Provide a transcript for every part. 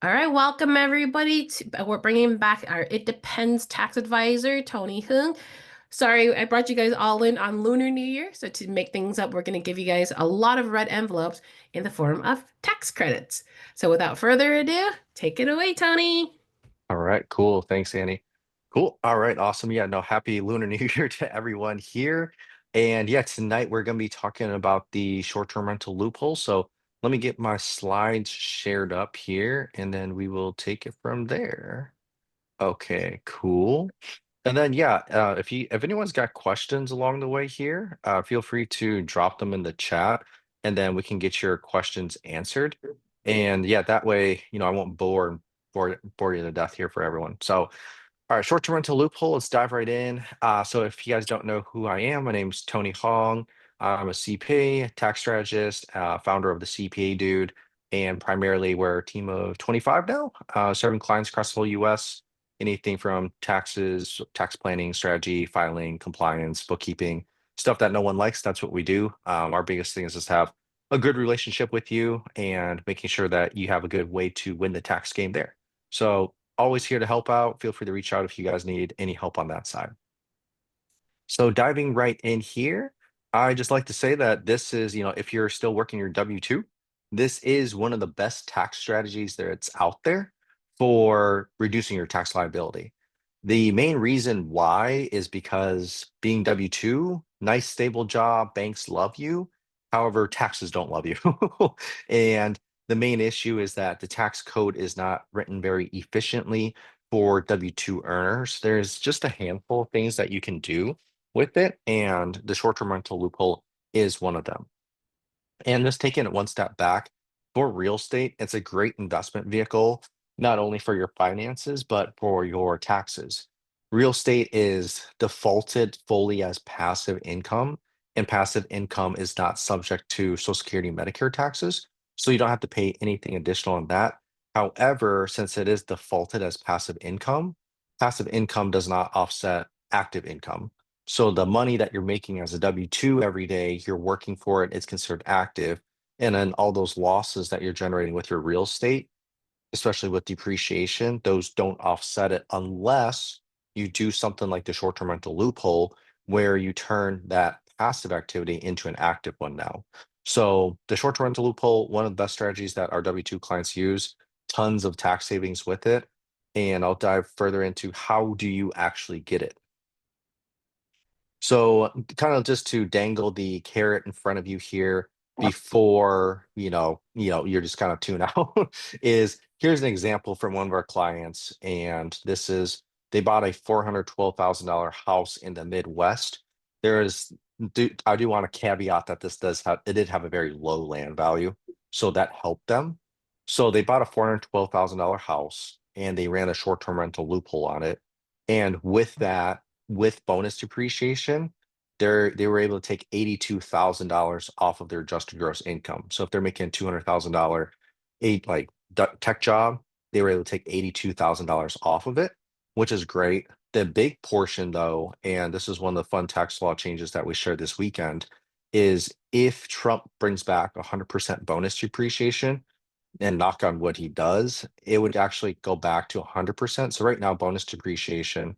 All right, welcome everybody. We're bringing back our It Depends tax advisor, Tony Hoong. Sorry, I brought you guys all in on Lunar New Year. So to make things up, we're going to give you guys a lot of red envelopes in the form of tax credits. So without further ado, take it away, Tony. All right, cool. Thanks, Annie. Cool. All right, awesome. Yeah, no, happy Lunar New Year to everyone here. And yeah, tonight we're going to be talking about the short-term rental loophole. So let me get my slides shared up here, and then we will take it from there. Okay, cool. And then yeah, if anyone's got questions along the way here, feel free to drop them in the chat, and then we can get your questions answered. And yeah, that way, I won't bore you to death here for everyone. So all right, short-term rental loophole. Let's dive right in. So if you guys don't know who I am, my name's Tony Hoong. I'm a CPA, tax strategist, founder of the CPA Dude, and primarily we're a team of 25 now, serving clients across the whole US. Anything from taxes, tax planning, strategy, filing, compliance, bookkeeping, stuff that no one likes. That's what we do. Our biggest thing is just have a good relationship with you and making sure that you have a good way to win the tax game there. So always here to help out. Feel free to reach out if you guys need any help on that side. So diving right in here, I just like to say that this is, if you're still working your W-2, this is one of the best tax strategies that's out there for reducing your tax liability. The main reason why is because being W-2, nice stable job, banks love you. However, taxes don't love you. And the main issue is that the tax code is not written very efficiently for W-2 earners. There's just a handful of things that you can do with it, and the short-term rental loophole is one of them. And just taking it one step back, for real estate, it's a great investment vehicle, not only for your finances, but for your taxes. Real estate is defaulted fully as passive income, and passive income is not subject to Social Security and Medicare taxes. So you don't have to pay anything additional on that. However, since it is defaulted as passive income does not offset active income. So the money that you're making as a W-2 every day, you're working for it, it's considered active. And then all those losses that you're generating with your real estate, especially with depreciation, those don't offset it unless you do something like the short-term rental loophole, where you turn that passive activity into an active one now. So the short-term rental loophole, one of the best strategies that our W-2 clients use, tons of tax savings with it. And I'll dive further into how do you actually get it. So kind of just to dangle the carrot in front of you here before, you're just kind of tune out is here's an example from one of our clients. And this is they bought a $412,000 house in the Midwest. There is I do want to caveat that it did have a very low land value. So that helped them. So they bought a $412,000 house and they ran a short-term rental loophole on it. And with that, with bonus depreciation, they were able to take $82,000 off of their adjusted gross income. So if they're making $200,000 tech job, they were able to take $82,000 off of it, which is great. The big portion though, and this is one of the fun tax law changes that we shared this weekend, is if Trump brings back 100% bonus depreciation, and knock on wood he does, it would actually go back to 100%. So right now, bonus depreciation,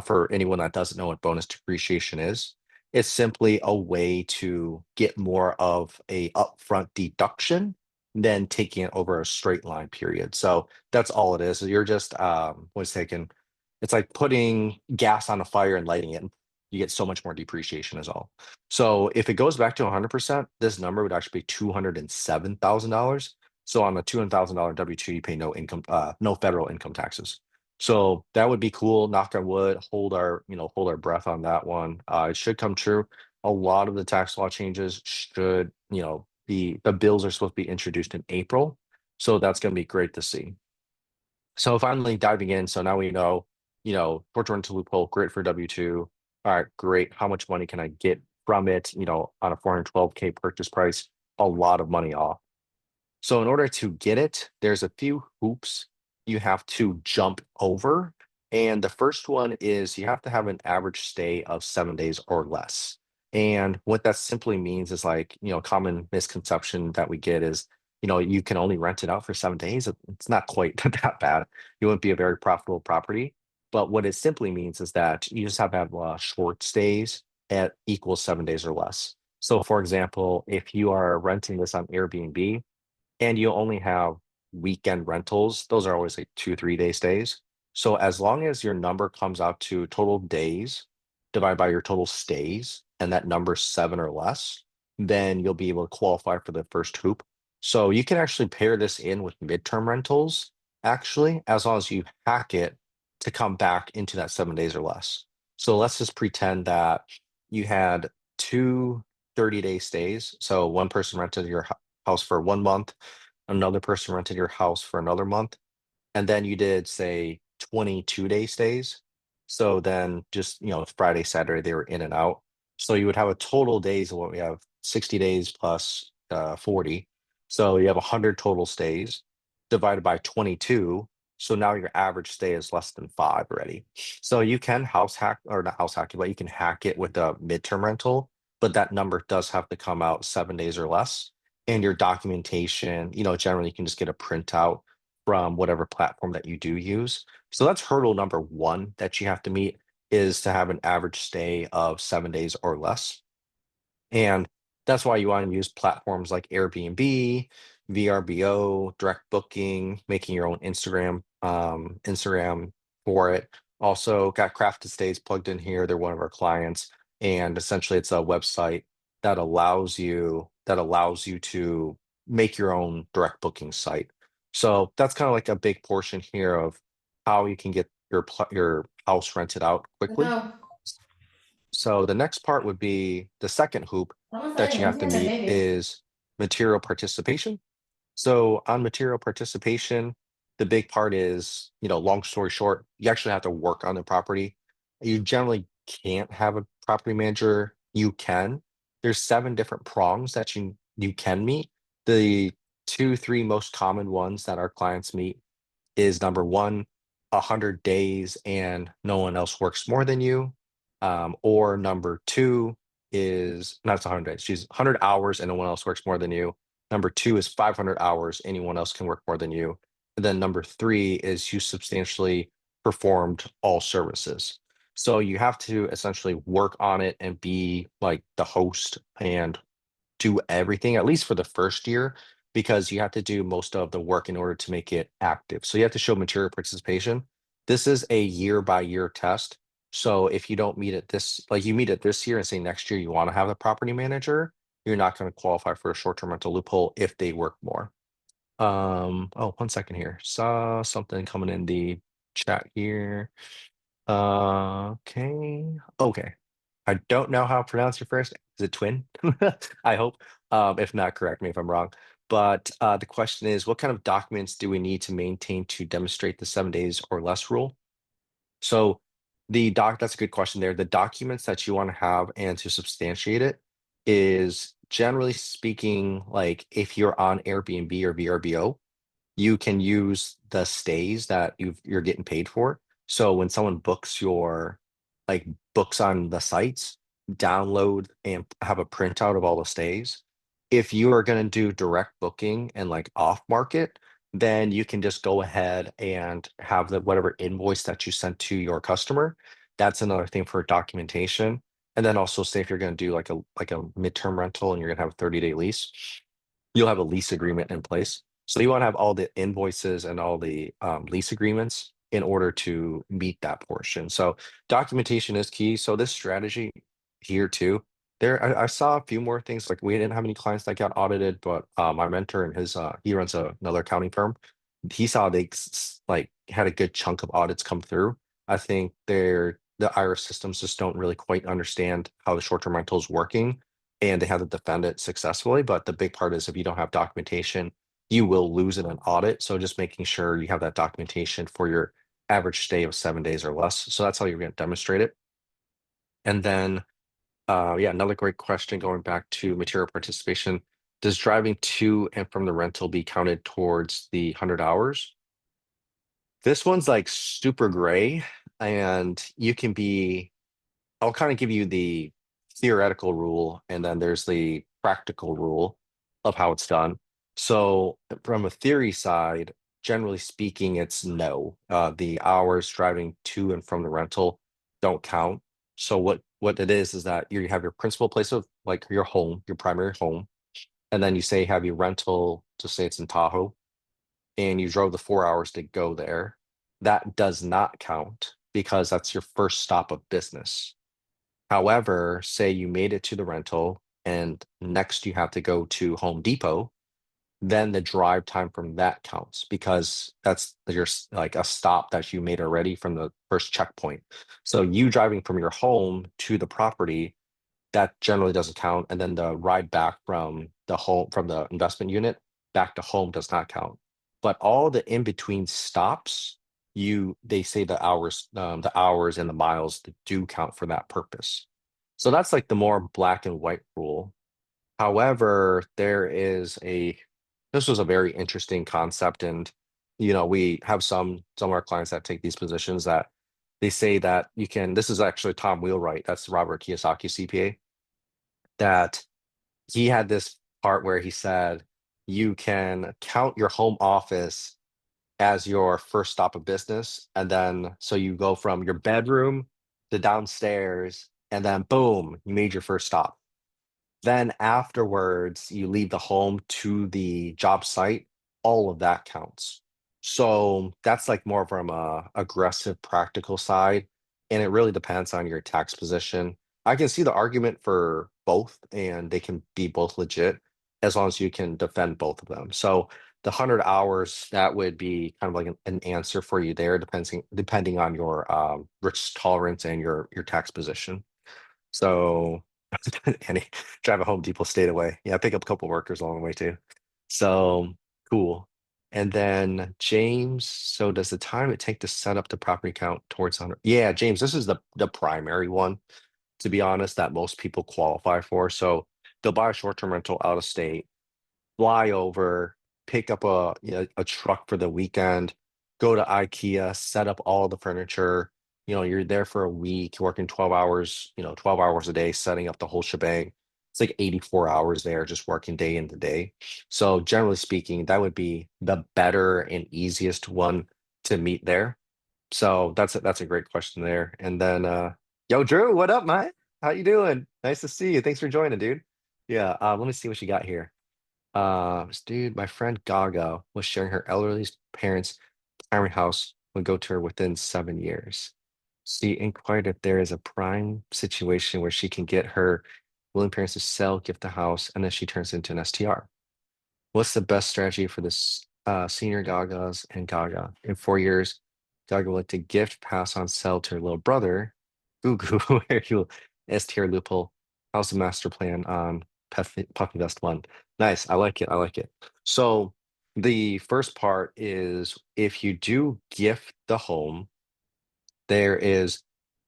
for anyone that doesn't know what bonus depreciation is, it's simply a way to get more of a upfront deduction than taking it over a straight line period. So that's all it is. You're just what's taken. It's like putting gas on a fire and lighting it. You get so much more depreciation is all. So if it goes back to 100%, this number would actually be $207,000. So on a $200,000 W-2, you pay no federal income taxes. So that would be cool. Knock on wood, hold our breath on that one. It should come true. A lot of the tax law changes should, the bills are supposed to be introduced in April. So that's going to be great to see. So finally diving in, so now we know, short rental loophole, great for W-2. All right, great. How much money can I get from it? On a 412K purchase price, a lot of money off. So in order to get it, there's a few hoops you have to jump over. And the first one is you have to have an average stay of 7 days or less. And what that simply means is like, common misconception that we get is you can only rent it out for 7 days. It's not quite that bad. You wouldn't be a very profitable property. But what it simply means is that you just have to have short stays at equals 7 days or less. So, for example, if you are renting this on Airbnb and you only have weekend rentals, those are always like 2, 3 day stays. So, as long as your number comes out to total days divided by your total stays, and that number's seven or less, then you'll be able to qualify for the first hoop. So, you can actually pair this in with midterm rentals, actually, as long as you hack it to come back into that 7 days or less. So let's just pretend that you had two 30-day stays. So one person rented your house for 1 month, another person rented your house for another month, and then you did say 22-day stays. So then just, Friday, Saturday, they were in and out. So you would have a total days of what we have 60 days plus 40. So you have 100 total stays divided by 22. So now your average stay is less than five already. So you can house hack or not house hack it, but you can hack it with a midterm rental, but that number does have to come out 7 days or less. And your documentation, generally you can just get a printout from whatever platform that you do use. So that's hurdle number one that you have to meet is to have an average stay of 7 days or less. And that's why you want to use platforms like Airbnb, VRBO, direct booking, making your own Instagram for it. Also got Crafted Stays plugged in here. They're one of our clients. And essentially it's a website that allows you to make your own direct booking site. So that's kind of like a big portion here of how you can get your house rented out quickly. No, So the next part would be the second hoop vamos a that you have to denunciar al meet baby. is material participation. So on material participation, the big part is, long story short, you actually have to work on the property. You generally can't have a property manager. You can. There's seven different prongs that you can meet. The two, three most common ones that our clients meet is number one, 100 days and no one else works more than you. Or number two is not 100 days, she's 100 hours and no one else works more than you. Number two is 500 hours, anyone else can work more than you. And then number three is you substantially performed all services. So you have to essentially work on it and be like the host and do everything, at least for the first year, because you have to do most of the work in order to make it active. So you have to show material participation. This is a year by year test. So if you don't meet it like you meet it this year and say next year you want to have a property manager, you're not going to qualify for a short-term rental loophole if they work more. Oh, 1 second here. Saw something coming in the chat here. Okay. Okay. I don't know how to pronounce your first. Is it Twin? I hope. If not, correct me if I'm wrong. But the question is, what kind of documents do we need to maintain to demonstrate the 7 days or less rule? So that's a good question there. The documents that you want to have and to substantiate it is generally speaking, like if you're on Airbnb or VRBO, you can use the stays that you're getting paid for. So when someone books like books on the sites, download and have a printout of all the stays. If you are going to do direct booking and like off market, then you can just go ahead and have the whatever invoice that you sent to your customer. That's another thing for documentation. And then also say if you're going to do like a midterm rental and you're going to have a 30-day lease, you'll have a lease agreement in place. So you want to have all the invoices and all the lease agreements in order to meet that portion. So documentation is key. So this strategy here too, I saw a few more things. Like we didn't have any clients that got audited, but my mentor and he runs another accounting firm. He saw they like had a good chunk of audits come through. I think the IRS systems just don't really quite understand how the short-term rental is working and they have to defend it successfully. But the big part is if you don't have documentation, you will lose in an audit. So just making sure you have that documentation for your average stay of 7 days or less. So that's how you're going to demonstrate it. And then, yeah, another great question going back to material participation. Does driving to and from the rental be counted towards the 100 hours? This one's like super gray, and I'll kind of give you the theoretical rule, and then there's the practical rule of how it's done. So from a theory side, generally speaking, it's no. The hours driving to and from the rental don't count. So what it is that you have your principal place of like your home, your primary home, and then you say have your rental, to say it's in Tahoe, and you drove the 4 hours to go there. That does not count because that's your first stop of business. However, say you made it to the rental and next you have to go to Home Depot, then the drive time from that counts because that's like a stop that you made already from the first checkpoint. So you driving from your home to the property, that generally doesn't count. And then the ride back from the home from the investment unit back to home does not count. But all the in between stops, they say the hours and the miles that do count for that purpose. So that's like the more black and white rule. However, this was a very interesting concept, and we have some of our clients that take these positions that they say that you can. This is actually Tom Wheelwright, that's Robert Kiyosaki CPA, that he had this part where he said you can count your home office as your first stop of business, and then so you go from your bedroom to downstairs, and then boom, you made your first stop. Then afterwards, you leave the home to the job site, all of that counts. So that's like more from a aggressive practical side, and it really depends on your tax position. I can see the argument for both, and they can be both legit as long as you can defend both of them. So the 100 hours, that would be kind of like an answer for you there, depending on your risk tolerance and your tax position. So, and drive a Home Depot state away. Yeah, pick up a couple workers along the way too. So cool. And then James, so does the time it take to set up the property count towards 100? Yeah, James, this is the primary one, to be honest, that most people qualify for. So they'll buy a short-term rental out of state, fly over, pick up a truck for the weekend, go to IKEA, set up all the furniture. You're there for a week, working 12 hours, 12 hours a day, setting up the whole shebang. It's like 84 hours there, just working day into day. So generally speaking, that would be the better and easiest one to meet there. So that's a great question there. And then yo, Drew, what up, man? How you doing? Nice to see you. Thanks for joining, dude. Yeah, let me see what you got here. Dude, my friend Gaga was sharing her elderly parents' retirement house would go to her within 7 years. She inquired if there is a prime situation where she can get her willing parents to sell, gift the house, and then she turns into an STR. What's the best strategy for this senior Gagas and Gaga? In 4 years, Gaga would like to gift, pass on, sell to her little brother, Gugu, where he'll STR loophole. How's the master plan on Puppy Vest One? Nice. I like it. I like it. So the first part is if you do gift the home, there is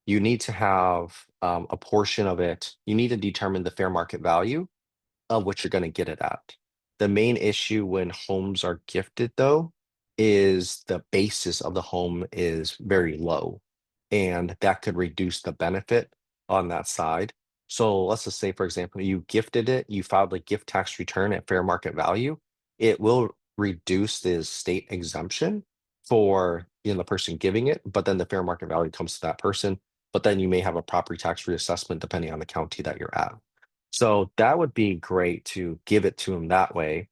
you need to have a portion of it. You need to determine the fair market value of what you're going to get it at. The main issue when homes are gifted, though, is the basis of the home is very low, and that could reduce the benefit on that side. So let's just say, for example, you gifted it, you filed a gift tax return at fair market value. It will reduce the state exemption for the person giving it, but then the fair market value comes to that person. But then you may have a property tax reassessment depending on the county that you're at. So that would be great to give it to them that way.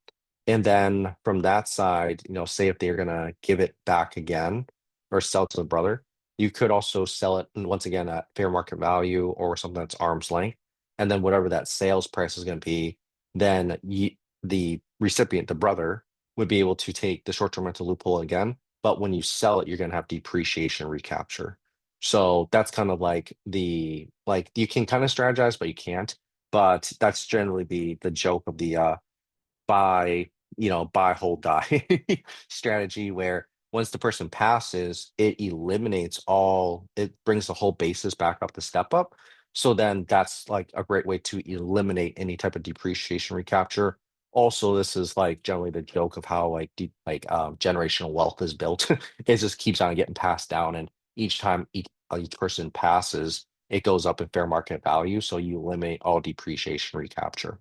And then from that side, say if they're gonna give it back again or sell to the brother, you could also sell it once again at fair market value or something that's arm's length. And then whatever that sales price is going to be, then the recipient, the brother, would be able to take the short-term rental loophole again. But when you sell it, you're going to have depreciation recapture. So that's kind of like you can kind of strategize, but you can't. But that's generally the joke of the buy, buy, hold, die strategy, where once the person passes, it brings the whole basis back up to step up. So then that's like a great way to eliminate any type of depreciation recapture. Also, this is like generally the joke of how generational wealth is built. It just keeps on getting passed down, and each time each person passes, it goes up in fair market value. So you eliminate all depreciation recapture.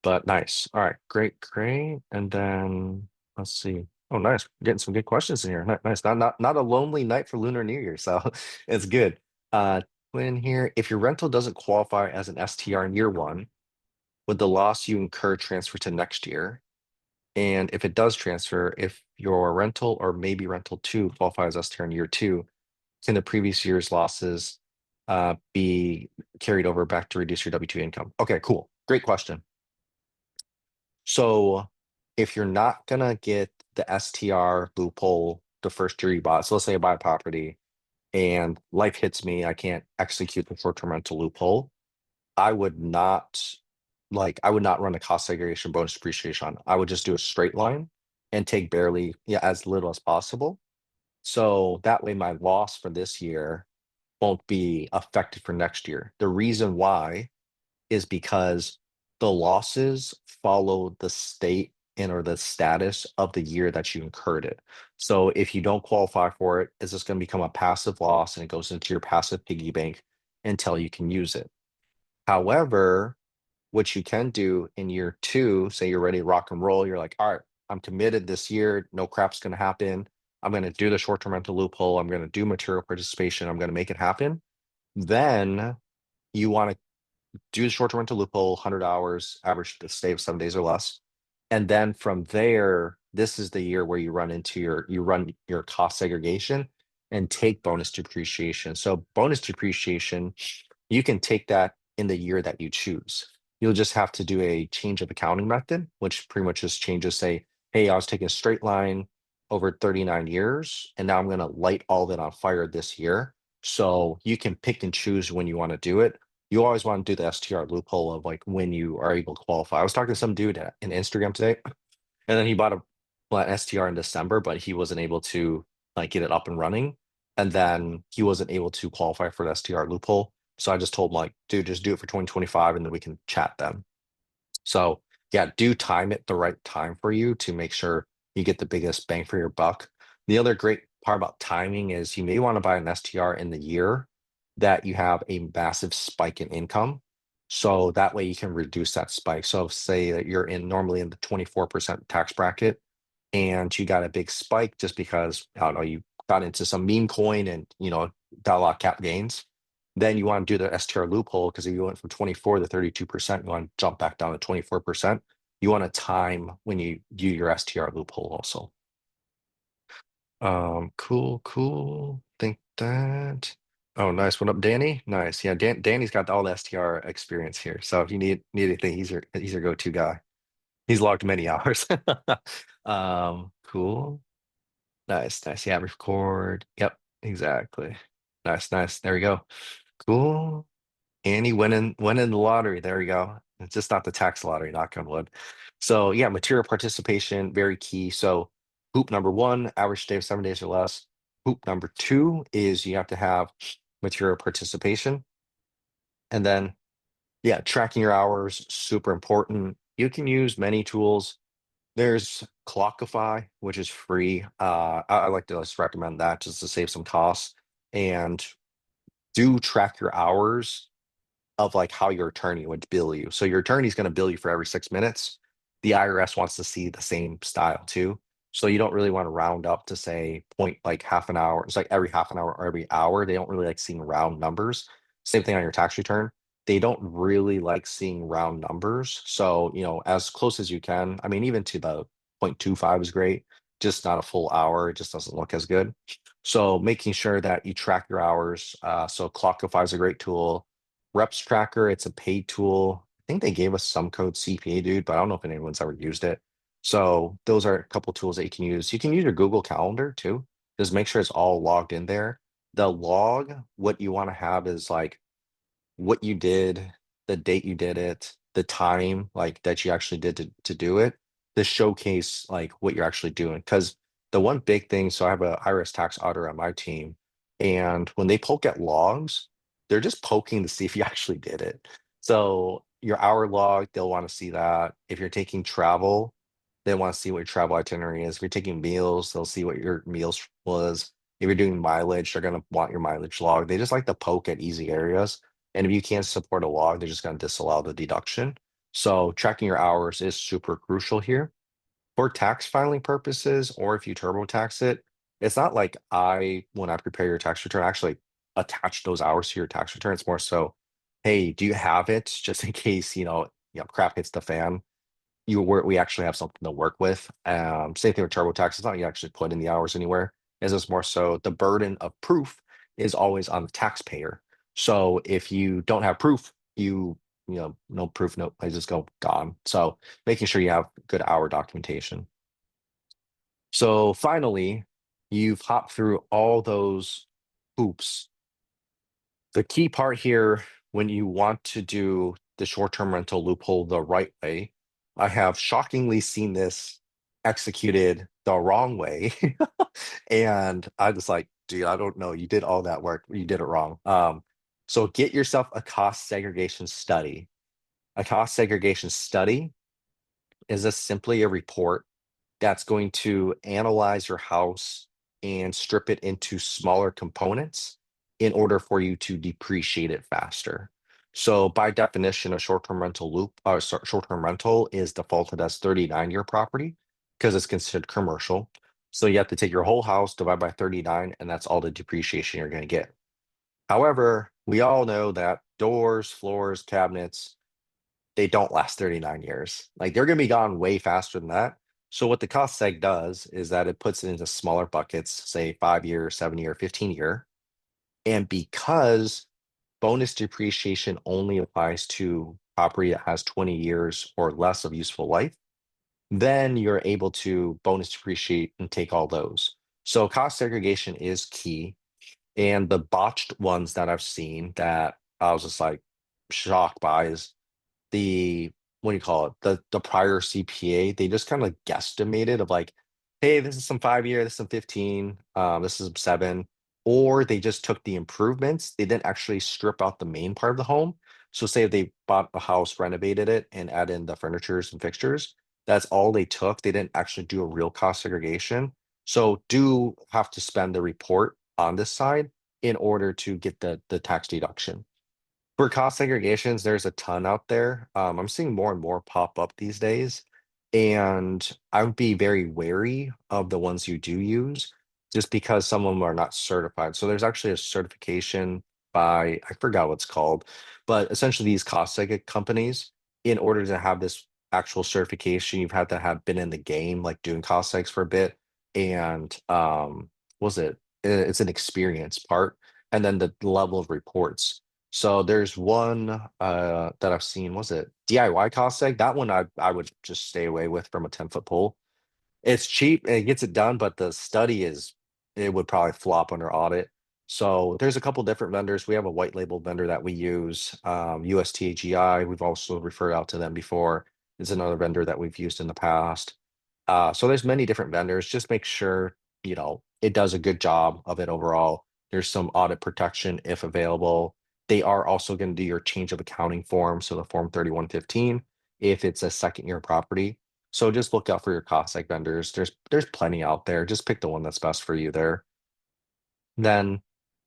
But nice. All right, great, great. And then let's see. Oh, nice. Getting some good questions in here. Nice. Not a lonely night for Lunar New Year, so it's good. Twin here. If your rental doesn't qualify as an STR in year one, would the loss you incur transfer to next year? And if it does transfer, if your rental or maybe rental two qualifies as STR in year two, can the previous year's losses be carried over back to reduce your W-2 income? Okay, cool. Great question. So if you're not gonna get the STR loophole the first year you bought, so let's say I buy a property and life hits me, I can't execute the short-term rental loophole. I would not I would not run a cost segregation bonus depreciation on. I would just do a straight line and take barely, yeah, as little as possible. So that way my loss for this year won't be affected for next year. The reason why is because the losses follow the state and or the status of the year that you incurred it. So if you don't qualify for it, it's just going to become a passive loss and it goes into your passive piggy bank until you can use it. However, what you can do in year two, say you're ready to rock and roll, you're like, all right, I'm committed this year, no crap's going to happen. I'm going to do the short-term rental loophole. I'm going to do material participation. I'm going to make it happen. Then you want to do the short-term rental loophole, 100 hours, average stay of 7 days or less. And then from there, this is the year where you run your cost segregation and take bonus depreciation. So bonus depreciation, you can take that in the year that you choose. You'll just have to do a change of accounting method, which pretty much just changes, say, hey, I was taking a straight line over 39 years, and now I'm going to light all of it on fire this year. So you can pick and choose when you want to do it. You always want to do the STR loophole of like when you are able to qualify. I was talking to some dude in Instagram today, and then he bought an STR in December, but he wasn't able to like get it up and running. And then he wasn't able to qualify for the STR loophole. So I just told him like, dude, just do it for 2025 and then we can chat then. So yeah, do time it the right time for you to make sure you get the biggest bang for your buck. The other great part about timing is you may want to buy an STR in the year that you have a massive spike in income. So that way you can reduce that spike. So say that you're in normally in the 24% tax bracket and you got a big spike just because I don't know, you got into some meme coin and got a lot of cap gains. Then you want to do the STR loophole because if you went from 24 to 32%, you want to jump back down to 24%. You want to time when you do your STR loophole also. Cool, cool. Think that. Oh, nice. What up, Danny? Nice. Yeah, Danny's got all the STR experience here. So if you need anything, he's your go-to guy. He's logged many hours. Cool. Nice, nice. Yeah, record. Yep, exactly. Nice, nice. There we go. Cool. Annie winning the lottery. There we go. It's just not the tax lottery, knock on wood. So yeah, material participation, very key. So hoop number one, average stay of 7 days or less. Hoop number two is you have to have material participation. And then yeah, tracking your hours, super important. You can use many tools. There's Clockify, which is free. I like to just recommend that just to save some costs. And do track your hours of like how your attorney would bill you. So your attorney's going to bill you for every 6 minutes. The IRS wants to see the same style too. So you don't really want to round up to say point like half an hour. It's like every half an hour or every hour. They don't really like seeing round numbers. Same thing on your tax return. They don't really like seeing round numbers. So, as close as you can. I mean, even to the 0.25 is great, just not a full hour. It just doesn't look as good. So making sure that you track your hours. So Clockify is a great tool. Reps Tracker, it's a paid tool. I think they gave us some code CPA Dude, but I don't know if anyone's ever used it. So those are a couple tools that you can use. You can use your Google Calendar too. Just make sure it's all logged in there. The log, what you want to have is like what you did, the date you did it, the time like that you actually did to do it, to showcase like what you're actually doing. Because the one big thing, so I have a IRS tax auditor on my team, and when they poke at logs, they're just poking to see if you actually did it. So your hour log, they'll want to see that. If you're taking travel, they want to see what your travel itinerary is. If you're taking meals, they'll see what your meals was. If you're doing mileage, they're going to want your mileage log. They just like to poke at easy areas. And if you can't support a log, they're just going to disallow the deduction. So tracking your hours is super crucial here. For tax filing purposes, or if you TurboTax it, it's not like when I prepare your tax return, actually attach those hours to your tax return. It's more so, hey, do you have it just in case, crap hits the fan? We actually have something to work with. Same thing with TurboTax. It's not like you actually put in the hours anywhere. It's more so the burden of proof is always on the taxpayer. So if you don't have proof, no proof, no, I just go gone. So making sure you have good hour documentation. So finally, you've hopped through all those hoops. The key part here, when you want to do the short-term rental loophole the right way, I have shockingly seen this executed the wrong way. And I was like, dude, I don't know. You did all that work. You did it wrong. So get yourself a cost segregation study. A cost segregation study is just simply a report that's going to analyze your house and strip it into smaller components in order for you to depreciate it faster. So by definition, a short-term rental is defaulted as 39-year property because it's considered commercial. So you have to take your whole house, divide by 39, and that's all the depreciation you're going to get. However, we all know that doors, floors, cabinets, they don't last 39 years. Like they're going to be gone way faster than that. So what the cost seg does is that it puts it into smaller buckets, say 5 year, 7 year, 15 year. And because bonus depreciation only applies to property that has 20 years or less of useful life, then you're able to bonus depreciate and take all those. So cost segregation is key. And the botched ones that I've seen that I was just like shocked by is the what do you call it? The prior CPA, they just kind of guesstimated of like, hey, this is some 5 year, this is some 15, this is some 7. Or they just took the improvements. They didn't actually strip out the main part of the home. So say if they bought a house, renovated it, and add in the furnitures and fixtures, that's all they took. They didn't actually do a real cost segregation. So do have to spend the report on this side in order to get the tax deduction. For cost segregations, there's a ton out there. I'm seeing more and more pop up these days, and I would be very wary of the ones you do use, just because some of them are not certified. So there's actually a certification by, I forgot what it's called, but essentially these cost seg companies, in order to have this actual certification, you've had to have been in the game, like doing cost segs for a bit, and was it? It's an experience part, and then the level of reports. So there's one that I've seen, was it DIY cost seg? That one I would just stay away with from a 10-foot pole. It's cheap and it gets it done, but the study it would probably flop under audit. So there's a couple different vendors. We have a white label vendor that we use, USTAGI. We've also referred out to them before. It's another vendor that we've used in the past. So there's many different vendors. Just make sure, it does a good job of it overall. There's some audit protection if available. They are also going to do your change of accounting form, so the form 3115, if it's a second year property. So just look out for your cost like vendors. There's plenty out there. Just pick the one that's best for you there. Then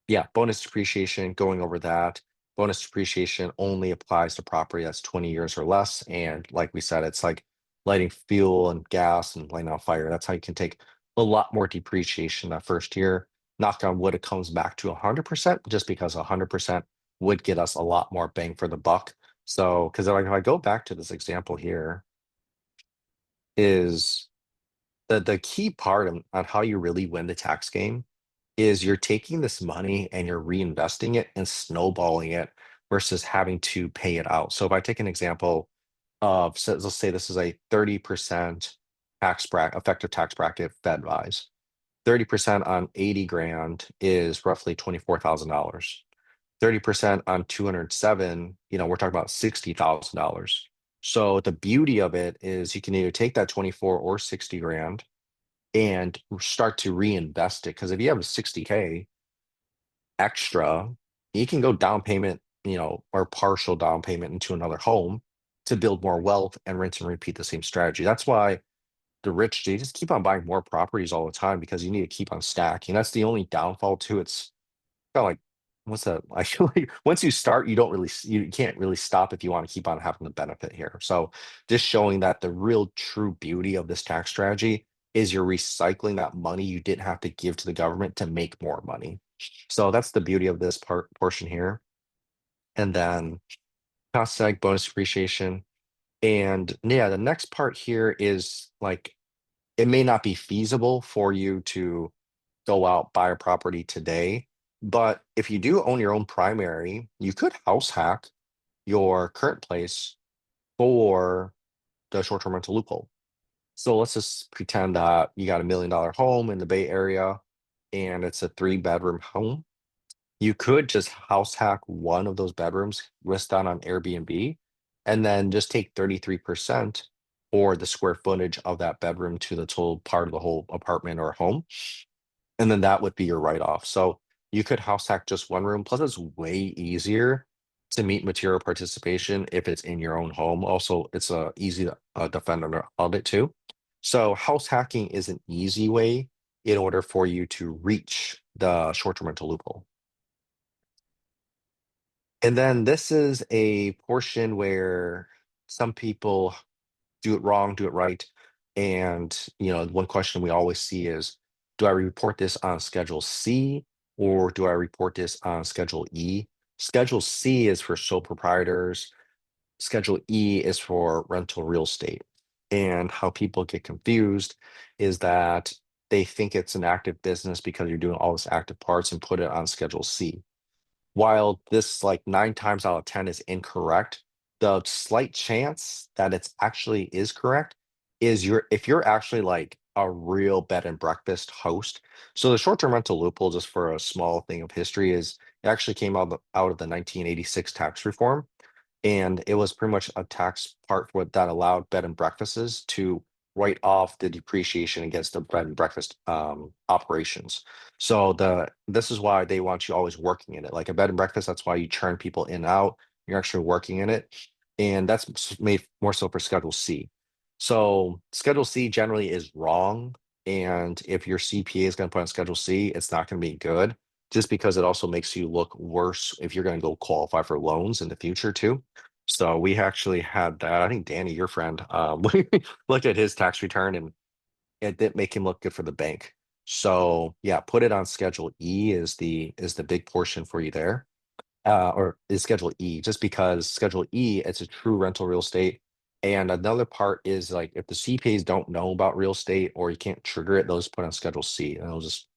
yeah, bonus depreciation, going over that. Bonus depreciation only applies to property that's 20 years or less. And like we said, it's like lighting fuel and gas and lighting on fire. That's how you can take a lot more depreciation that first year. Knock on wood, it comes back to 100% just because 100% would get us a lot more bang for the buck. So, because like if I go back to this example here, is the key part on how you really win the tax game is you're taking this money and you're reinvesting it and snowballing it versus having to pay it out. So if I take an example of, so let's say this is a 30% effective tax bracket Fed wise. 30% on 80 grand is roughly $24,000. 30% on 207, we're talking about $60,000. So the beauty of it is you can either take that 24 or 60 grand and start to reinvest it. Because if you have a 60K extra, you can go down payment, or partial down payment into another home to build more wealth and rinse and repeat the same strategy. That's why the rich, they just keep on buying more properties all the time because you need to keep on stacking. That's the only downfall to it's kind of like what's that? I feel like once you start, you don't really you can't really stop if you want to keep on having the benefit here. So just showing that the real true beauty of this tax strategy is you're recycling that money you didn't have to give to the government to make more money. So that's the beauty of this portion here. And then cost seg bonus depreciation. And yeah, the next part here is like it may not be feasible for you to go out, buy a property today. But if you do own your own primary, you could house hack your current place for the short-term rental loophole. So let's just pretend that you got $1 million home in the Bay Area and it's a 3 bedroom home. You could just house hack one of those bedrooms, list that on Airbnb, and then just take 33% or the square footage of that bedroom to the total part of the whole apartment or home, and then that would be your write-off. So you could house hack just one room. Plus, it's way easier to meet material participation if it's in your own home. Also, it's easy to defend under audit too. So house hacking is an easy way in order for you to reach the short-term rental loophole. And then this is a portion where some people do it wrong, do it right. And, one question we always see is, do I report this on Schedule C or do I report this on Schedule E? Schedule C is for sole proprietors. Schedule E is for rental real estate. And how people get confused is that they think it's an active business because you're doing all this active parts and put it on Schedule C. While this like 9 times out of 10 is incorrect, the slight chance that it's actually is correct is if you're actually like a real bed and breakfast host. So the short-term rental loophole, just for a small thing of history, is it actually came out of the 1986 tax reform. And it was pretty much a tax part for that allowed bed and breakfasts to write off the depreciation against the bed and breakfast operations. So this is why they want you always working in it. Like a bed and breakfast, that's why you churn people in and out. You're actually working in it. And that's made more so for Schedule C. So Schedule C generally is wrong. And if your CPA is going to put on Schedule C, it's not going to be good just because it also makes you look worse if you're going to go qualify for loans in the future too. So we actually had that. I think Danny, your friend, we looked at his tax return and it didn't make him look good for the bank. So yeah, put it on Schedule E is the big portion for you there, or is Schedule E, just because Schedule E, it's a true rental real estate. And another part is like if the CPAs don't know about real estate or you can't trigger it, they'll just put on Schedule C and it'll just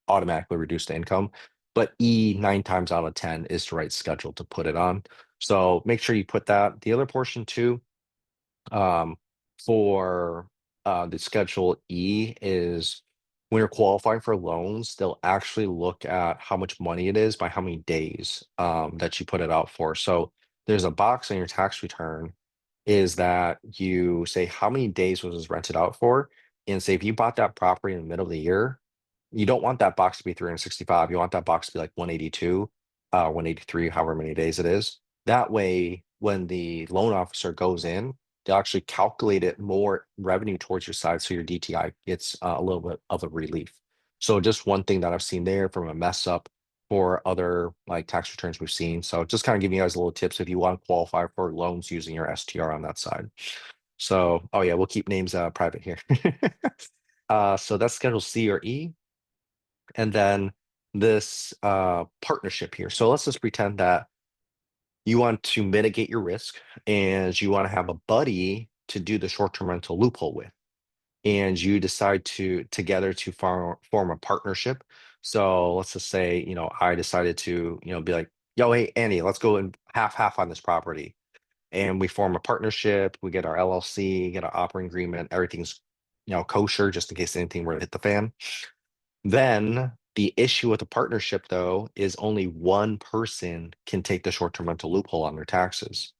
automatically reduce the income. But E 9 times out of 10 is the right schedule to put it on. So make sure you put that. The other portion too, um, for the Schedule E is when you're qualifying for loans, they'll actually look at how much money it is by how many days that you put it out for. So there's a box on your tax return is that you say how many days was this rented out for, and say if you bought that property in the middle of the year, you don't want that box to be 365. You want that box to be like 182, 183, however many days it is. That way, when the loan officer goes in, they'll actually calculate it more revenue towards your side, so your DTI gets a little bit of a relief. So just one thing that I've seen there from a mess up for other like tax returns we've seen. So just kind of giving you guys a little tips if you want to qualify for loans using your STR on that side. So, oh yeah, we'll keep names private here. So that's Schedule C or E. And then this partnership here. So let's just pretend that you want to mitigate your risk and you want to have a buddy to do the short-term rental loophole with. And you decide to together to form a partnership. So let's just say, I decided to, be like, yo, hey, Annie, let's go and half on this property. And we form a partnership, we get our LLC, get an operating agreement, everything's, kosher just in case anything were to hit the fan. Then the issue with the partnership, though, is only one person can take the short-term rental loophole on their taxes.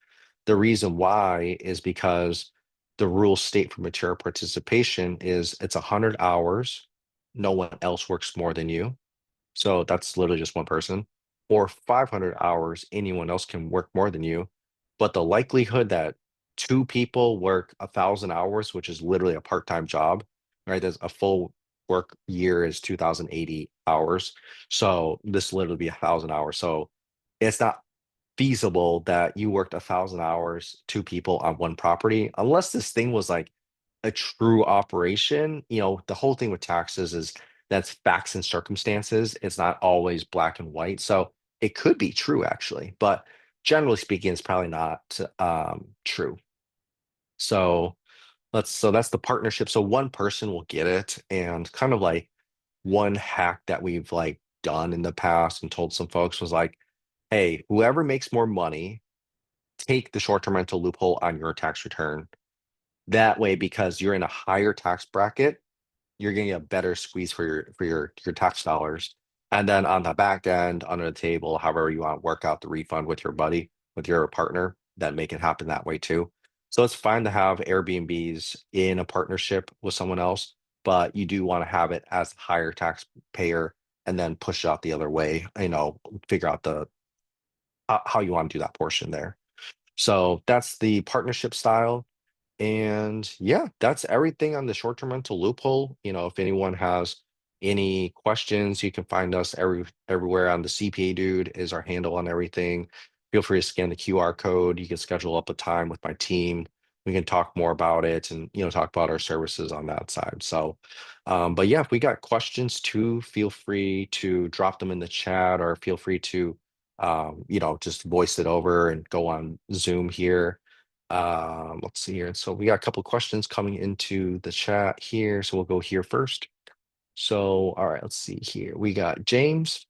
The reason why is because the rules state for material participation is it's 100 hours. No one else works more than you. So that's literally just one person. Or 500 hours, anyone else can work more than you. But the likelihood that two people work 1,000 hours, which is literally a part-time job, right? That's a full work year is 2,080 hours. So this literally be 1,000 hours. So it's not feasible that you worked 1,000 hours, two people on one property, unless this thing was like a true operation. The whole thing with taxes is that's facts and circumstances. It's not always black and white. So it could be true actually, but generally speaking, it's probably not true. So so that's the partnership. So one person will get it, and kind of like one hack that we've like done in the past and told some folks was like, hey, whoever makes more money, take the short-term rental loophole on your tax return. That way, because you're in a higher tax bracket, you're getting a better squeeze for your tax dollars. And then on the back end, under the table, however you want to work out the refund with your buddy, with your partner, then make it happen that way too. So it's fine to have Airbnbs in a partnership with someone else, but you do want to have it as a higher taxpayer and then push it out the other way, figure out the how you want to do that portion there. So that's the partnership style. And yeah, that's everything on the short-term rental loophole. If anyone has any questions, you can find us everywhere on the CPA Dude is our handle on everything. Feel free to scan the QR code. You can schedule up a time with my team. We can talk more about it and talk about our services on that side. So, but yeah, if we got questions too, feel free to drop them in the chat or feel free to just voice it over and go on Zoom here. Let's see here. So we got a couple questions coming into the chat here. So we'll go here first. So, all right, let's see here. We got James.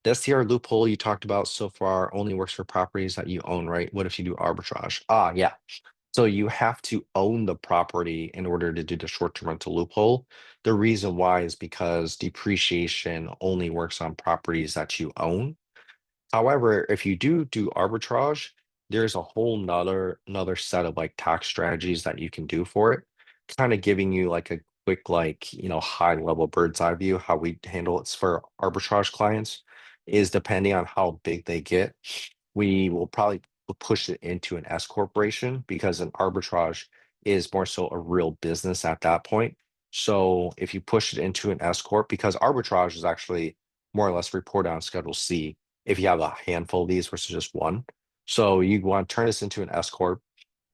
The STR loophole you talked about so far only works for properties that you own, right? What if you do arbitrage? Yeah. So you have to own the property in order to do the short-term rental loophole. The reason why is because depreciation only works on properties that you own. However, if you do arbitrage, there's a whole another set of like tax strategies that you can do for it, kind of giving you like a quick like high level bird's eye view how we handle it for arbitrage clients is depending on how big they get, we will probably push it into an S corporation because an arbitrage is more so a real business at that point. So if you push it into an S corp, because arbitrage is actually more or less reported on Schedule C if you have a handful of these versus just one. So you want to turn this into an S corp.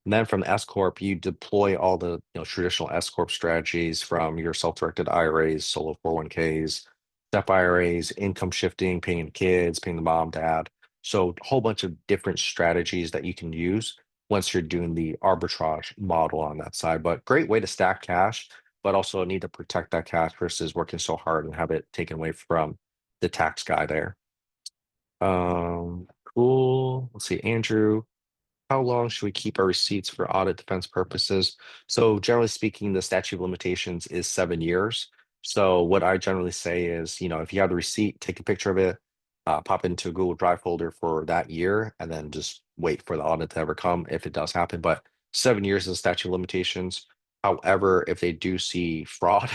And then from the S corp, you deploy all the traditional S corp strategies from your self-directed IRAs, solo 401ks, SEP IRAs, income shifting, paying the kids, paying the mom, dad. So a whole bunch of different strategies that you can use once you're doing the arbitrage model on that side. But great way to stack cash, but also need to protect that cash versus working so hard and have it taken away from the tax guy there. Cool. Let's see, Andrew. How long should we keep our receipts for audit defense purposes? So generally speaking, the statute of limitations is 7 years. So what I generally say is, if you have the receipt, take a picture of it, pop it into a Google Drive folder for that year, and then just wait for the audit to ever come if it does happen. But 7 years is the statute of limitations. However, if they do see fraud,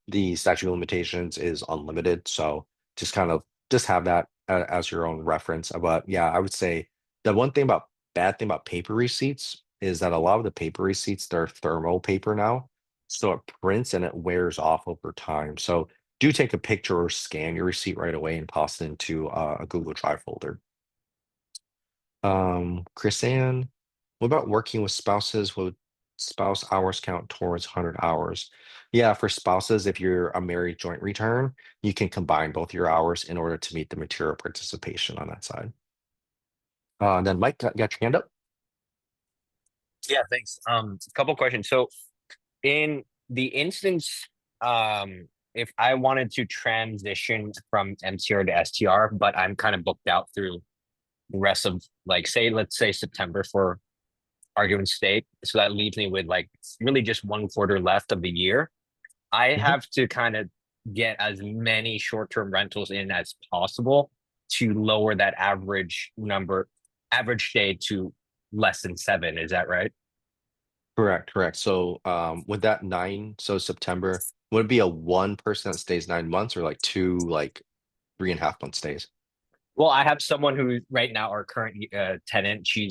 the statute of limitations is unlimited. So just kind of just have that as your own reference. But yeah, I would say the one thing about bad thing about paper receipts is that a lot of the paper receipts, they're thermal paper now. So it prints and it wears off over time. So do take a picture or scan your receipt right away and toss it into a Google Drive folder. Chris Ann, what about working with spouses? Would spouse hours count towards 100 hours? Yeah, for spouses, if you're a married joint return, you can combine both your hours in order to meet the material participation on that side. And then Mike got your hand up. Yeah, thanks. A couple questions. So in the instance, if I wanted to transition from MCR to STR, but I'm kind of booked out through the rest of like say, let's say September for argument's sake. So that leaves me with like really just 1 quarter left of the year. I Mhm. have to kind of get as many short-term rentals in as possible to lower that average stay to less than 7. Is that right? Correct, correct. So with that nine, so September, would it be a one person that stays 9 months or like two, like 3.5 month stays? Well, I have someone who right now our current tenant. She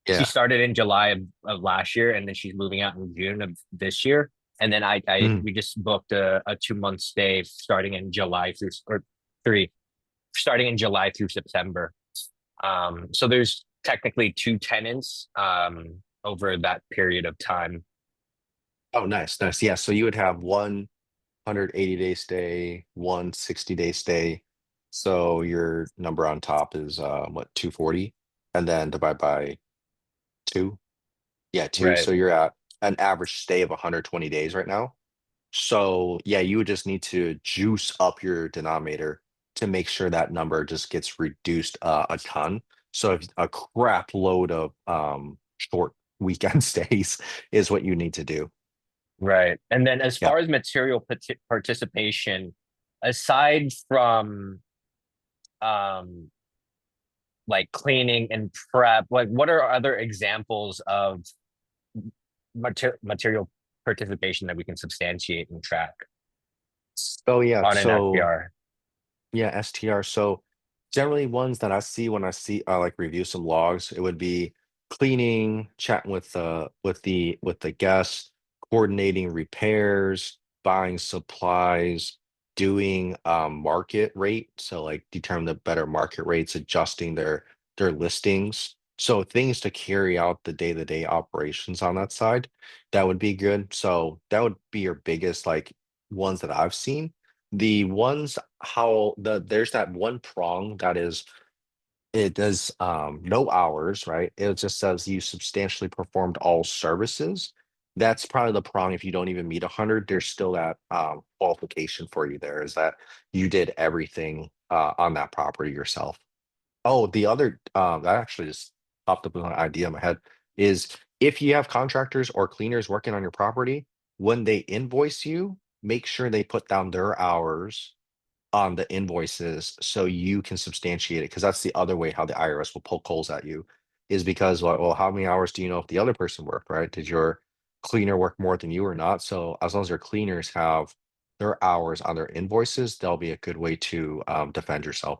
Yeah. started in July of last year, and then she's moving out in June of this year. And then Mm. we just booked a 2 month stay starting in July through or three, starting in July through September. So there's technically two tenants over that period of time. Oh, nice, nice. Yeah, so you would have 180-day stay, 160-day stay. So your number on top is what, 240? And then divide by two. Yeah, two. Right. So you're at an average stay of 120 days right now. So yeah, you would just need to juice up your denominator to make sure that number just gets reduced a ton. So if a crap load of short weekend stays is what you need to do. Right. And then as Yeah. far as material participation, aside from um like cleaning and prep, like what are other examples of material participation that we can substantiate and track Oh yeah. on an So SPR? yeah, STR. So generally ones that I see when I see like review some logs, it would be cleaning, chatting with the guests, coordinating repairs, buying supplies, doing market rate. So like determine the better market rates, adjusting their listings. So things to carry out the day-to-day operations on that side, that would be good. So that would be your biggest like ones that I've seen. The ones how there's that one prong that is it does no hours, right? It just says you substantially performed all services. That's probably the prong. If you don't even meet 100, there's still that qualification for you there, is that you did everything on that property yourself. Oh, the other that actually just popped up with an idea in my head is if you have contractors or cleaners working on your property, when they invoice you, make sure they put down their hours on the invoices so you can substantiate it. Because that's the other way how the IRS will poke holes at you, is because, well, how many hours do you know if the other person worked, right? Did your cleaner work more than you or not? So as long as your cleaners have their hours on their invoices, that'll be a good way to defend yourself.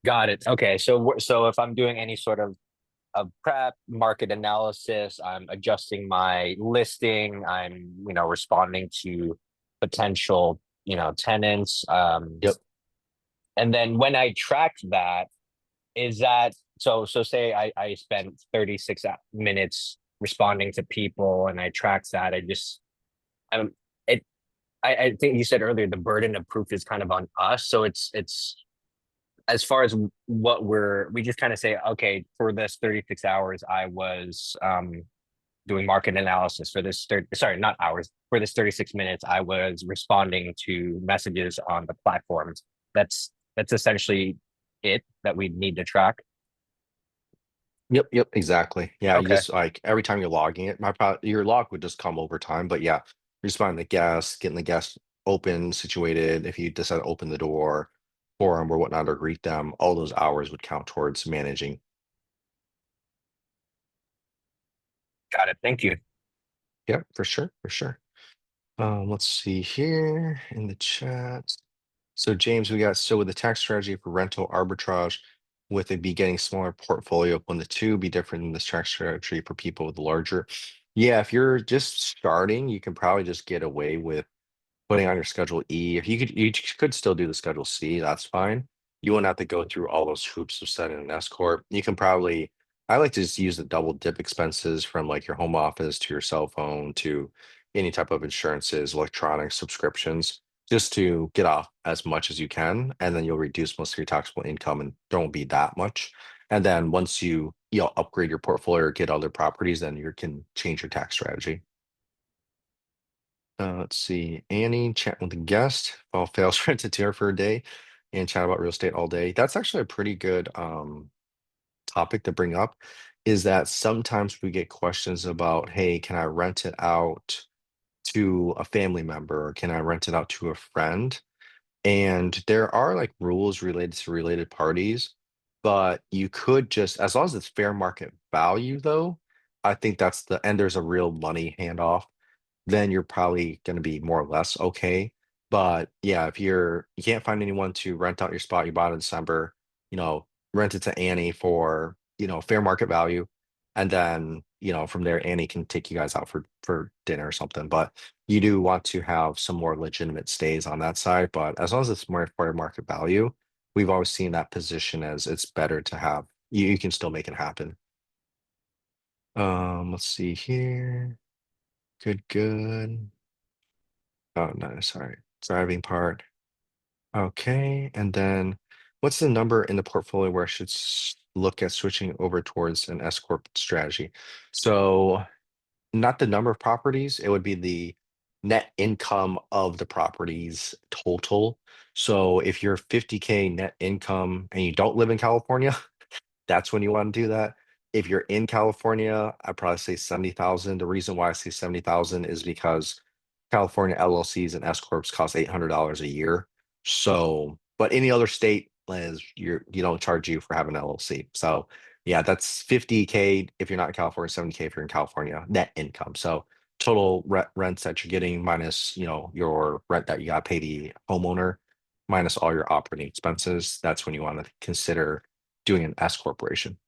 Got it. Okay. So so if I'm doing any sort of prep, market analysis, I'm adjusting my listing, I'm, responding to potential, tenants. Yep. And then when I track that, is that so say I spent 36 minutes responding to people and I track that, um it I think you said earlier the burden of proof is kind of on us. So it's as far as what we just kind of say, okay, for this 36 hours, I was doing market analysis. For this 30, sorry, not hours, for this 36 minutes, I was responding to messages on the platforms. That's essentially it that we need to track. Yep, yep, exactly. Yeah, you Okay. just like every time you're logging it, your log would just come over time. But yeah, responding to guests, getting the guest open, situated. If you decide to open the door for them or whatnot, or greet them, all those hours would count towards managing. Got it. Thank you. Yeah, for sure, for sure. Let's see here in the chat. So James, we got so with the tax strategy for rental arbitrage, with it be getting smaller portfolio, when the two be different than the tax strategy for people with larger. Yeah, if you're just starting, you can probably just get away with putting on your Schedule E. If you could still do the Schedule C, that's fine. You wouldn't have to go through all those hoops of setting an S corp. You can probably, I like to just use the double dip expenses from like your home office to your cell phone to any type of insurances, electronic subscriptions, just to get off as much as you can, and then you'll reduce most of your taxable income, and there won't be that much. And then once you upgrade your portfolio or get other properties, then you can change your tax strategy. Let's see. Annie, chat with a guest. All fails rent a tour for a day and chat about real estate all day. That's actually a pretty good topic to bring up. Is that sometimes we get questions about, hey, can I rent it out to a family member, or can I rent it out to a friend? And there are like rules related to related parties, but you could just, as long as it's fair market value, though, I think that's and there's a real money handoff, then you're probably going to be more or less okay. But yeah, if you can't find anyone to rent out your spot you bought in December, you know, rent it to Annie for, fair market value. And then, from there, Annie can take you guys out for dinner or something. But you do want to have some more legitimate stays on that side. But as long as it's more fair market value, we've always seen that position as it's better to have. You can still make it happen. Let's see here. Good, good. Oh, no, sorry. Driving part. Okay, and then what's the number in the portfolio where I should look at switching over towards an S corp strategy? So not the number of properties, it would be the net income of the properties total. So if you're 50K net income and you don't live in California, that's when you want to do that. If you're in California, I'd probably say 70,000. The reason why I say 70,000 is because California LLCs and S corps cost $800 a year. So, but any other state is you don't charge you for having an LLC. So, yeah, that's 50K if you're not in California, 70K if you're in California, net income. So, total rents that you're getting minus, your rent that you got to pay the homeowner minus all your operating expenses. That's when you want to consider doing an S corporation.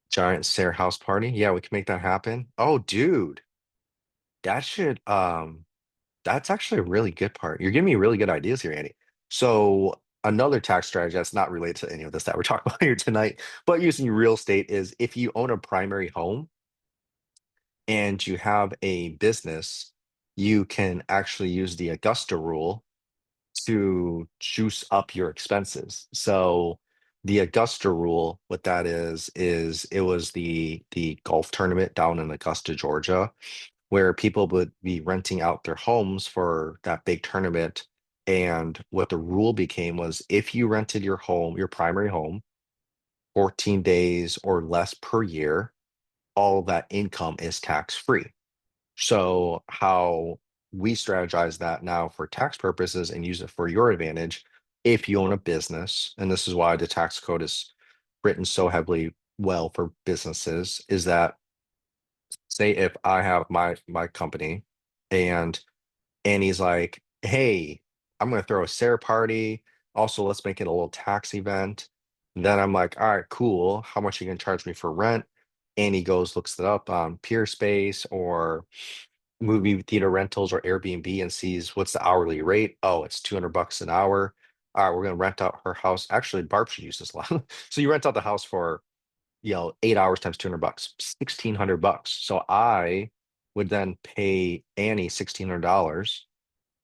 Giant Sarah house party. Yeah, we can make that happen. Oh, dude, that should that's actually a really good part. You're giving me really good ideas here, Andy. So another tax strategy that's not related to any of this that we're talking about here tonight, but using real estate is if you own a primary home and you have a business, you can actually use the Augusta rule to juice up your expenses. So the Augusta rule, what that is it was the golf tournament down in Augusta, Georgia, where people would be renting out their homes for that big tournament. And what the rule became was if you rented your home, your primary home, 14 days or less per year, all of that income is tax free. So how we strategize that now for tax purposes and use it for your advantage if you own a business, and this is why the tax code is written so heavily well for businesses, is that say if I have my company and Annie's like, hey, I'm gonna throw a Sarah party. Also, let's make it a little tax event. Then I'm like, all right, cool. How much are you gonna charge me for rent? Annie goes, looks it up on Peerspace or movie theater rentals or Airbnb and sees what's the hourly rate. Oh, it's $200 an hour. All right, we're gonna rent out her house. Actually, Barb should use this a lot. So you rent out the house for 8 hours times $200, $1,600. So I would then pay Annie $1,600.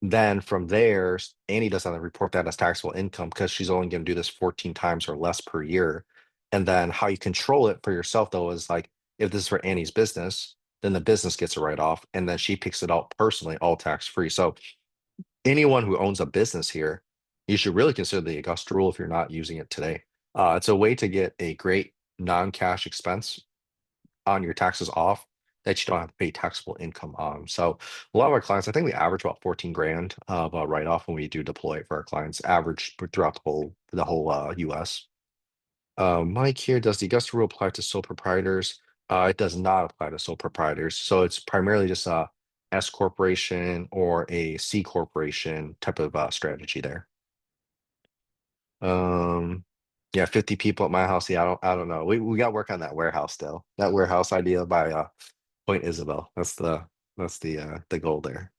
Then from there, Annie doesn't have to report that as taxable income because she's only going to do this 14 times or less per year. And then how you control it for yourself, though, is like if this is for Annie's business, then the business gets a write off and then she picks it out personally, all tax free. So anyone who owns a business here, you should really consider the Augusta rule if you're not using it today. It's a way to get a great non-cash expense on your taxes off that you don't have to pay taxable income on. So a lot of our clients, I think we average about 14 grand of a write-off when we do deploy it for our clients, average throughout the whole US. Mike here, does the Augusta rule apply to sole proprietors? It does not apply to sole proprietors. So it's primarily just a S corporation or a C corporation type of strategy there. Um, yeah, 50 people at my house. Yeah, I don't know. We got to work on that warehouse still. That warehouse idea by Point Isabel. That's the goal there.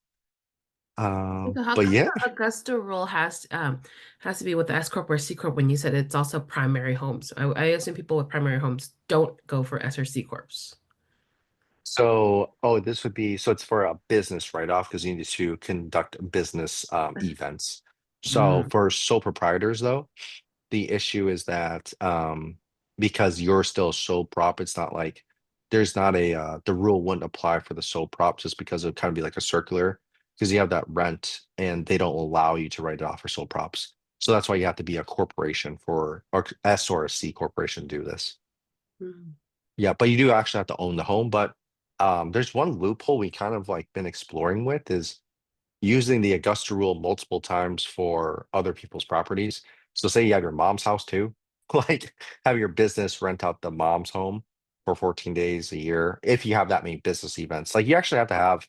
How But come yeah, the Augusta rule has to be with the S corp or C corp when you said it's also primary homes? I assume people with primary homes don't go for S or C corps. so this would be so it's for a business write-off because you need to conduct business events. So Mm, for sole proprietors though, the issue is that because you're still a sole prop, it's not like there's not a the rule wouldn't apply for the sole prop just because it would kind of be like a circular because you have that rent and they don't allow you to write it off for sole props. So that's why you have to be a corporation for or S or a C corporation to do this. mm. Yeah, but you do actually have to own the home. But there's one loophole we kind of like been exploring with is using the Augusta rule multiple times for other people's properties. So say you have your mom's house too, like have your business rent out the mom's home for 14 days a year. If you have that many business events, like you actually have to have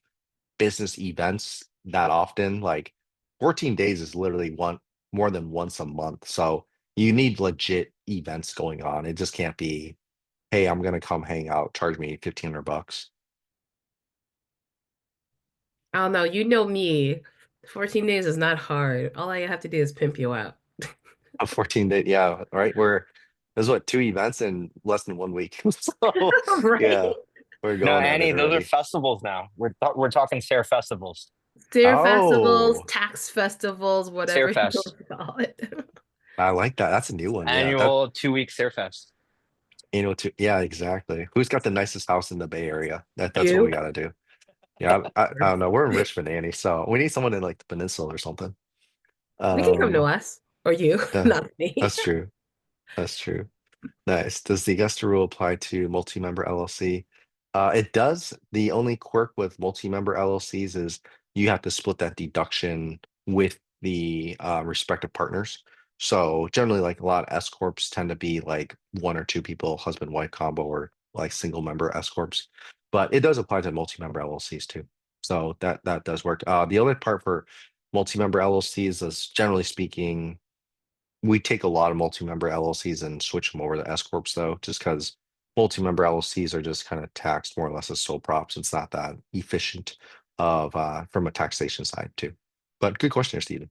business events that often, like 14 days is literally one more than once a month. So you need legit events going on. It just can't be, hey, I'm gonna come hang out, charge me $1,500. I don't know. You know me. 14 days is not hard. All I have to do is pimp you out. A 14 day, yeah, right. There's what, 2 events in less than 1 week. So Right? yeah, we're No, going at it Annie, those are already. festivals now. We're talking Fair festivals. Stair festivals, Oh, tax festivals, whatever you Fairfest. want to call it. I like that. That's a new one. Yeah, that Annual 2 week Fairfest. yeah, exactly. Who's got the nicest house in the Bay Area? That's what we You. gotta do. Yeah, I don't know. We're in Richmond, Annie, so we need someone in like the peninsula or something. They can come to Um, us or you, that, not me. that's true. That's true. Nice. Does the Augusta rule apply to multi-member LLC? It does. The only quirk with multi-member LLCs is you have to split that deduction with the respective partners. So generally, like a lot of S corps tend to be like one or two people, husband wife combo, or like single member S corps. But it does apply to multi-member LLCs too. So that does work. The other part for multi-member LLCs is generally speaking we take a lot of multi-member LLCs and switch them over to S corps though, just because multi-member LLCs are just kind of taxed more or less as sole props. It's not that efficient of from a taxation side too. But good question, there, Stephen.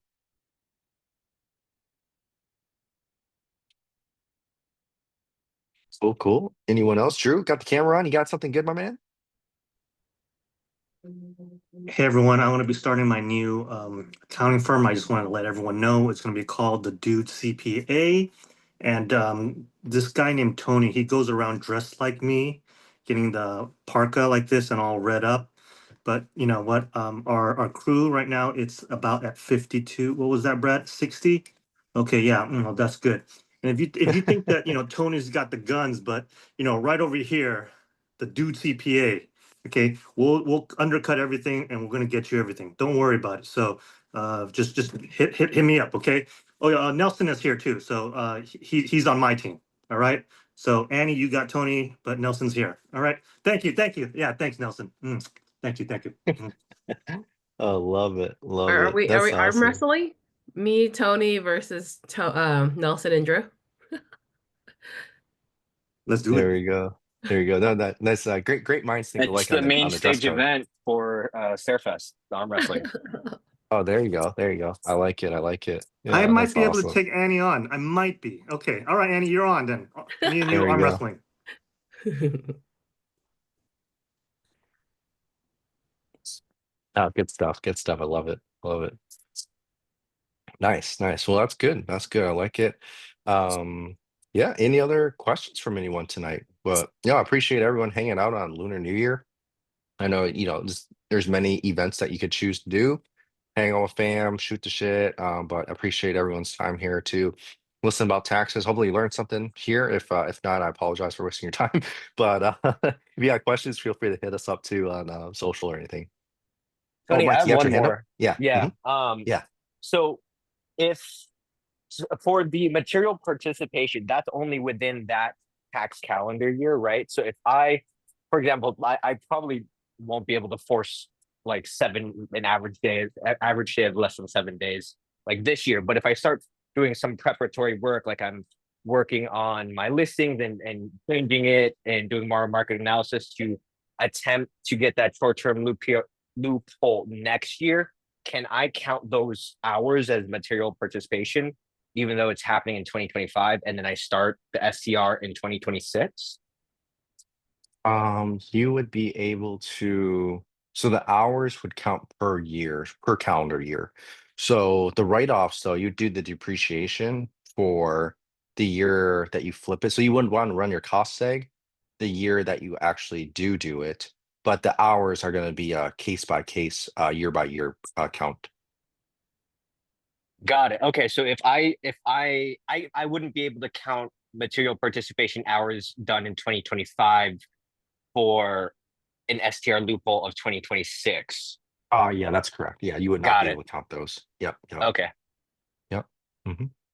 Cool, cool. Anyone else? Drew, got the camera on? You got something good, my man? Hey everyone, I want to be starting my new accounting firm. I just wanted to let everyone know it's going to be called the Dude CPA. And this guy named Tony, he goes around dressed like me, getting the parka like this and all red up. But you know what? Our crew right now, it's about at 52. What was that, Brad? 60? Okay, yeah, that's good. And if you think that, Tony's got the guns, but right over here, the Dude CPA. Okay, we'll undercut everything, and we're gonna get you everything. Don't worry about it. So, just hit me up, okay? Oh yeah, Nelson is here too. So, he's on my team. All right. So Annie, you got Tony, but Nelson's here. All right. Thank you. Thank you. Yeah. Thanks, Nelson. Thank you. Thank you. Oh, love it. Love Are it. we are That's we arm awesome. wrestling? Me, Tony versus Nelson and Drew. Let's do it. There we go. There you go. That's great minds think It's alike the on main the dress stage code. event for Fairfest, the arm wrestling. Oh, there you go. There you go. I like it. I like it. I Yeah, might that's be able to awesome. take Annie on. I might be. Okay. All right, Annie, you're on then. Me and you There you arm go. wrestling. Oh, good stuff. Good stuff. I love it. Love it. Nice, nice. Well, that's good. That's good. I like it. Yeah, any other questions from anyone tonight? But yeah, I appreciate everyone hanging out on Lunar New Year. I know, there's many events that you could choose to do. Hang out with fam, shoot the shit. But I appreciate everyone's time here to listen about taxes. Hopefully you learned something here. If not, I apologize for wasting your time. But if you got questions, feel free to hit us up too on social or anything. Oh, Tony, I Mike, have you got one your hand up? more. Yeah. Yeah. Yeah. So if for the material participation, that's only within that tax calendar year, right? So if for example, I probably won't be able to force like an average day of less than 7 days like this year. But if I start doing some preparatory work, like I'm working on my listings and changing it and doing more market analysis to attempt to get that short-term loophole next year, can I count those hours as material participation, even though it's happening in 2025, and then I start the STR in 2026? You would be able to, so the hours would count per year, per calendar year. So the write-offs, though, you do the depreciation for the year that you flip it. So you wouldn't want to run your cost seg the year that you actually do it, but the hours are going to be a case by case, year by year count. Got it. Okay, so if I wouldn't be able to count material participation hours done in 2025 for an STR loophole of 2026. Oh, yeah, that's correct. Yeah, you would not Got be it. able to count those. Yep, yep. Okay. Yep.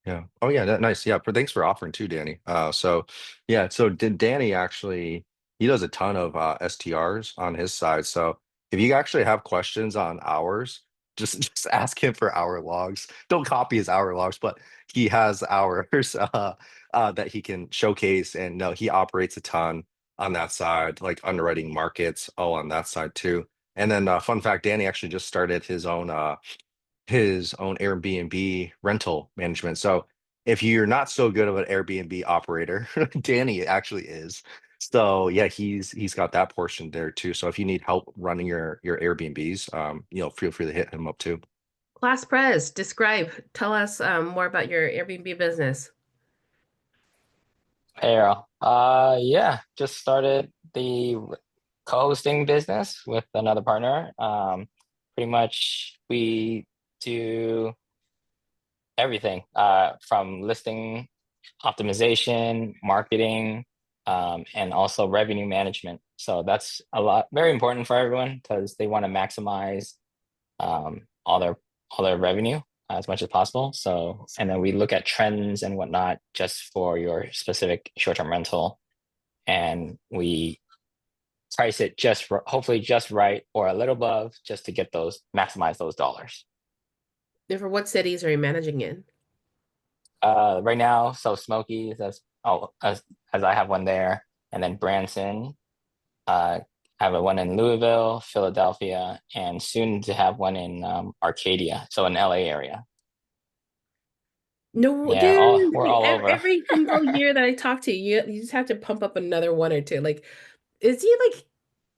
Yeah. Oh yeah, nice. Yeah, thanks for offering too, Danny. So yeah, so did Danny actually he does a ton of STRs on his side. So if you actually have questions on hours, just ask him for hour logs. Don't copy his hour logs, but he has hours that he can showcase. And no, he operates a ton on that side, like underwriting markets, all on that side too. And then fun fact, Danny actually just started his own Airbnb rental management. So if you're not so good of an Airbnb operator, Danny actually is. So yeah, he's got that portion there too. So if you need help running your Airbnbs, feel free to hit him up too. Class Prez, describe. Tell us more about your Airbnb business. Hey, Earl. Yeah, just started the co-hosting business with another partner. Pretty much we do everything, from listing optimization, marketing, and also revenue management. So that's very important for everyone because they want to maximize all their revenue as much as possible. So, and then we look at trends and whatnot just for your specific short-term rental, and we price it hopefully just right or a little above just to get maximize those dollars. And for what cities are you managing in? Right now, so Smokies as I have one there, and then Branson. I have one in Louisville, Philadelphia, and soon to have one in Arcadia, so in LA area. No, Yeah, dude, we're all over. every single year that I talk to you, you just have to pump up another one or two. Like, is he like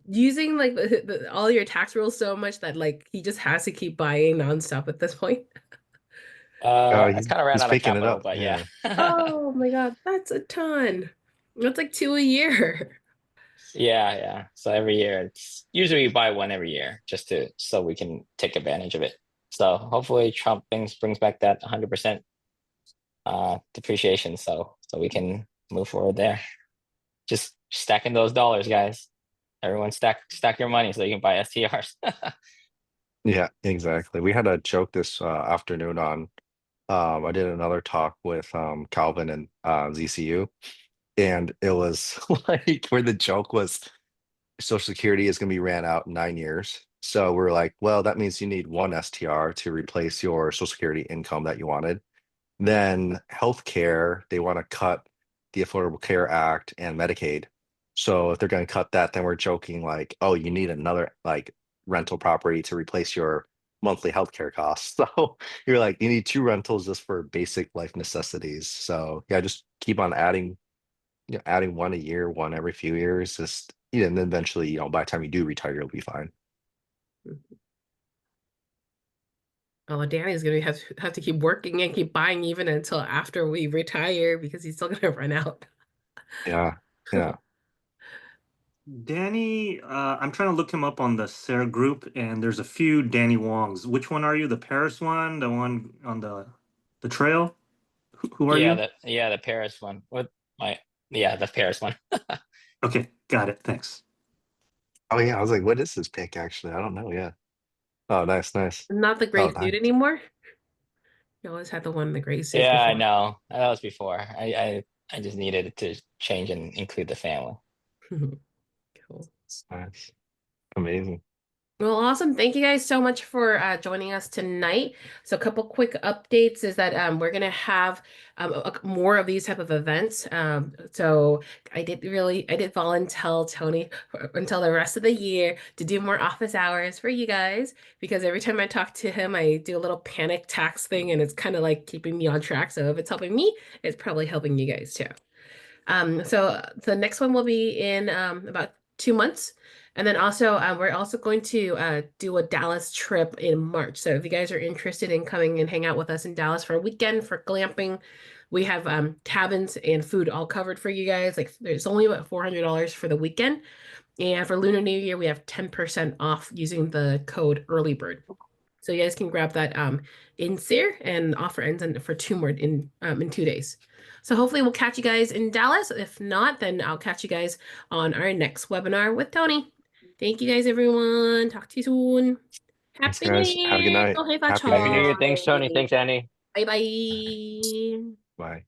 using like all your tax rules so much that like he just has to keep buying nonstop at this point? I He's kind of ran he's out of picking it capital, up. but yeah. Yeah. Oh my God, that's a ton. That's like two a year. Yeah. So every year, it's usually we buy one every year so we can take advantage of it. So hopefully Trump brings back that 100% depreciation, so we can move forward there. Just stacking those dollars, guys. Everyone stack your money so you can buy STRs. Yeah, exactly. We had a joke this afternoon on I did another talk with Calvin and ZCU, and it was like where the joke was Social Security is going to be ran out in 9 years. So we're like, well, that means you need one STR to replace your Social Security income that you wanted. Then healthcare, they want to cut the Affordable Care Act and Medicaid. So if they're going to cut that, then we're joking like, oh, you need another like rental property to replace your monthly healthcare costs. So you're like, you need two rentals just for basic life necessities. So yeah, just keep on adding, adding one a year, one every few years. Just and then eventually, by the time you do retire, you'll be fine. Oh, Danny's gonna have to keep working and keep buying even until after we retire because he's still gonna run out. Yeah, yeah. Danny, I'm trying to look him up on the Sarah group, and there's a few Danny Wongs. Which one are you? The Paris one, the one on the trail? Who are you? The Paris one. The Paris one. Okay, got it. Thanks. Oh yeah, I was like, what is this pick actually? I don't know. Yeah. Oh, nice, nice. Not the Oh, gray suit nice. anymore. You always had the one in the gray suit Yeah, I before. know. That was before. I just needed to change and include the family. Cool. Nice. Amazing. Well, awesome. Thank you guys so much for joining us tonight. So a couple quick updates is that we're going to have more of these type of events. So I did volunteer Tony until the rest of the year to do more office hours for you guys, because every time I talk to him, I do a little panic tax thing, and it's kind of like keeping me on track. So if it's helping me, it's probably helping you guys too. So the next one will be in about 2 months. And then also, we're also going to do a Dallas trip in March. So if you guys are interested in coming and hang out with us in Dallas for a weekend for glamping, we have cabins and food all covered for you guys. Like there's only about $400 for the weekend. And for Lunar New Year, we have 10% off using the code EARLYBIRD. So you guys can grab that in Sear, and offer ends for 2 days. So hopefully we'll catch you guys in Dallas. If not, then I'll catch you guys on our next webinar with Tony. Thank you guys, everyone. Talk to you soon. Thanks, Happy New guys. Have a good Year. night. Oh, hey, Happy New Happy New Year. Year. Thanks, Tony. Thanks, Andy. Bye bye. Bye.